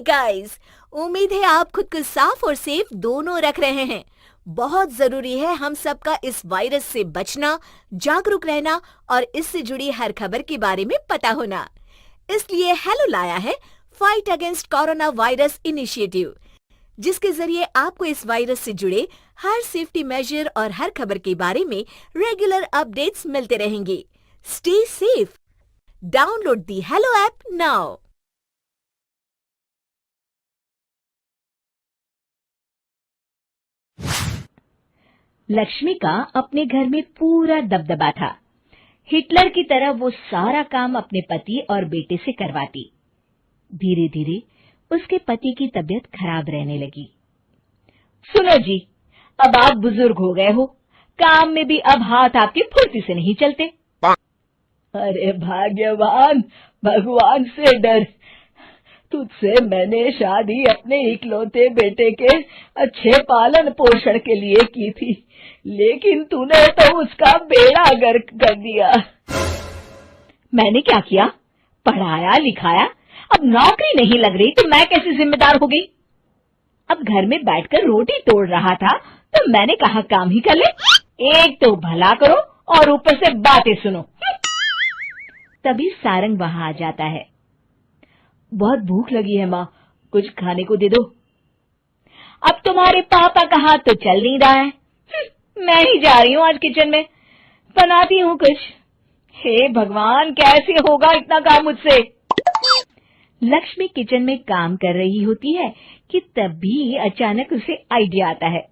Guys, उम्मीद है आप खुद को साफ और सेफ दोनों रख रहे हैं। बहुत जरूरी है हम सबका इस वायरस से बचना, जागरूक रहना और इससे जुड़ी हर खबर के बारे में पता होना। इसलिए हेलो लाया है fight against corona virus initiative, जिसके जरिए आपको इस वायरस से जुड़े हर सेफ्टी मेजर और हर खबर के बारे में रेगुलर अपडेट्स मिलते रहेंगे। Stay safe. Download the hello app now. Lakshmi का अपने घर में पूरा दबदबा था। हिटलर की तरह वो सारा काम अपने पति और बेटे से करवाती। धीरे धीरे उसके पति की तबीयत खराब रहने लगी। सुनो जी, अब आप बुजुर्ग हो गए हो, काम में भी अब हाथ आपके फुर्ती से नहीं चलते। अरे भाग्यवान, भगवान से डर। तुझसे मैंने शादी अपने इकलौते बेटे के अच्छे पालन पोषण के लिए की थी, लेकिन तूने तो उसका बेड़ा गर्क कर दिया। मैंने क्या किया? पढ़ाया लिखाया, अब नौकरी नहीं लग रही तो मैं कैसे जिम्मेदार हो गई? अब घर में बैठकर रोटी तोड़ रहा था तो मैंने कहा काम ही कर ले। एक तो भला करो और ऊपर से बातें सुनो। तभी सारंग वहां आ जाता है। बहुत भूख लगी है माँ, कुछ खाने को दे दो। अब तुम्हारे पापा का हाथ तो चल नहीं रहा है। मैं ही जा रही हूँ आज किचन में, बनाती हूँ कुछ। हे भगवान, कैसे होगा इतना काम मुझसे? लक्ष्मी किचन में काम कर रही होती है कि तभी अचानक उसे आइडिया आता है।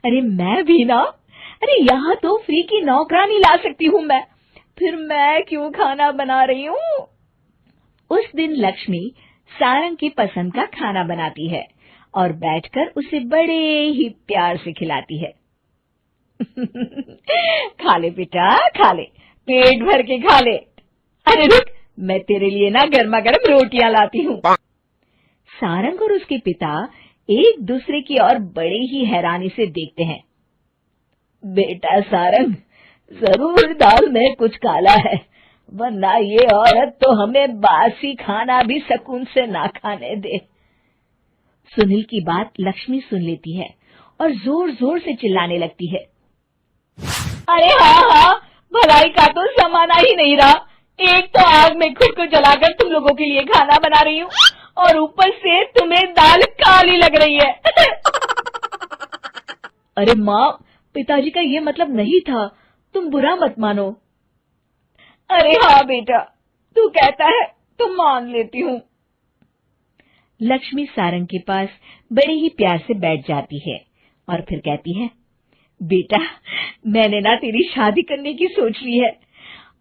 अरे मैं भी ना, अरे यहाँ तो फ्री की नौकरानी ला सकती हूँ मैं, फिर मैं क्यों खाना बना रही हूँ? उस दिन लक्ष्मी सारंग की पसंद का खाना बनाती है और बैठकर उसे बड़े ही प्यार से खिलाती है। खा ले बेटा, खा ले, पेट भर के खा ले। अरे रुक, मैं तेरे लिए ना गर्मा गर्म रोटियां लाती हूँ। सारंग और उसके पिता एक दूसरे की ओर बड़े ही हैरानी से देखते हैं। बेटा सारंग, जरूर दाल में कुछ काला है, वरना ये औरत तो हमें बासी खाना भी सुकून से ना खाने दे। सुनील की बात लक्ष्मी सुन लेती है और जोर जोर से चिल्लाने लगती है। अरे हाँ, भलाई का तो जमाना ही नहीं रहा। एक तो आग में खुद को जलाकर तुम लोगों के लिए खाना बना रही हूँ और ऊपर से तुम्हें दाल काली लग रही है। अरे माँ, पिताजी का ये मतलब नहीं था, तुम बुरा मत मानो। अरे हाँ बेटा, तू कहता है तो मान लेती हूँ। लक्ष्मी सारंग के पास बड़े ही प्यार से बैठ जाती है और फिर कहती है, बेटा मैंने ना तेरी शादी करने की सोच ली है।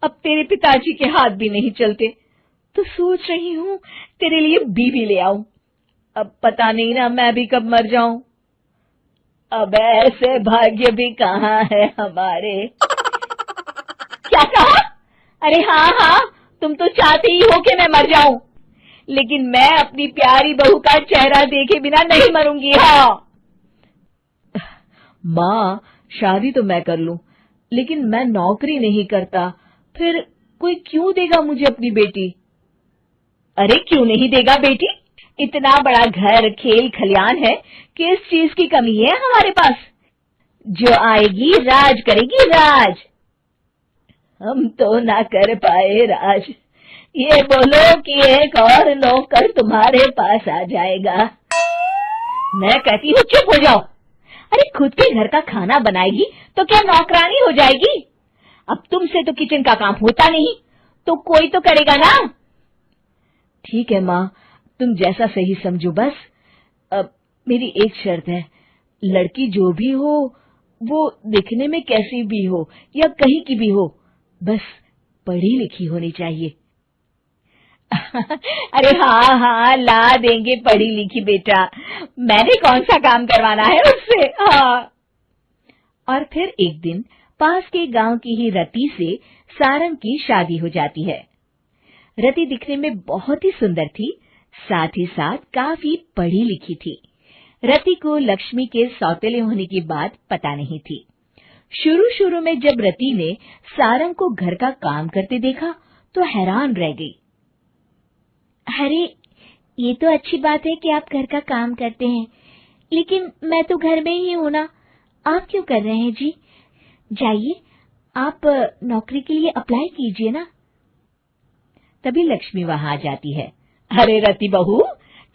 अब तेरे पिताजी के हाथ भी नहीं चलते तो सोच रही हूँ तेरे लिए बीवी ले आऊं। अब पता नहीं ना मैं भी कब मर जाऊं। अब ऐसे भाग्य भी कहाँ है हमारे। क्या कहा? अरे हाँ, तुम तो चाहते ही हो कि मैं मर जाऊं, लेकिन मैं अपनी प्यारी बहू का चेहरा देखे बिना नहीं मरूंगी। हाँ माँ, शादी तो मैं कर लूं, लेकिन मैं नौकरी नहीं करता, फिर कोई क्यों देगा मुझे अपनी बेटी? अरे क्यों नहीं देगा बेटी? इतना बड़ा घर, खेल खलियान है, किस चीज की कमी है हमारे पास? जो आएगी राज करेगी, राज। हम तो ना कर पाए राज, ये बोलो कि एक और नौकर तुम्हारे पास आ जाएगा। मैं कहती हूँ चुप हो जाओ। अरे खुद के घर का खाना बनाएगी तो क्या नौकरानी हो जाएगी? अब तुमसे तो किचन का काम होता नहीं, तो कोई तो करेगा ना। ठीक है माँ, तुम जैसा सही समझो बस। अब मेरी एक शर्त है, लड़की जो भी हो वो दिखने में कैसी भी हो या कहीं की भी हो, बस पढ़ी लिखी होनी चाहिए। अरे हाँ, ला देंगे पढ़ी लिखी बेटा, मैंने कौन सा काम करवाना है उससे। हाँ। और फिर एक दिन पास के गांव की ही रति से सारंग की शादी हो जाती है। रति दिखने में बहुत ही सुंदर थी, साथ ही साथ काफी पढ़ी लिखी थी। रति को लक्ष्मी के सौतेले होने की बात पता नहीं थी। शुरू शुरू में जब रति ने सारंग को घर का काम करते देखा तो हैरान रह गई। अरे, ये तो अच्छी बात है कि आप घर का काम करते हैं, लेकिन मैं तो घर में ही हूं ना, आप क्यों कर रहे हैं जी? जाइए, आप नौकरी के लिए अप्लाई कीजिए ना। तभी लक्ष्मी वहां आ जाती है। अरे रति बहू,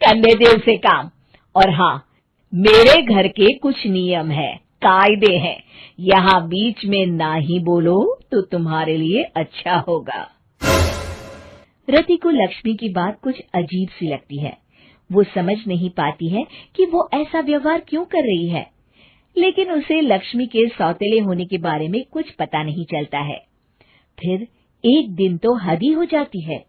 करने दे उसे काम। और हाँ, मेरे घर के कुछ नियम है, कायदे हैं, यहाँ बीच में ना ही बोलो तो तुम्हारे लिए अच्छा होगा। रति को लक्ष्मी की बात कुछ अजीब सी लगती है। वो समझ नहीं पाती है कि वो ऐसा व्यवहार क्यों कर रही है, लेकिन उसे लक्ष्मी के सौतेले होने के बारे में कुछ पता नहीं चलता है। फिर एक दिन तो हद ही हो जाती है।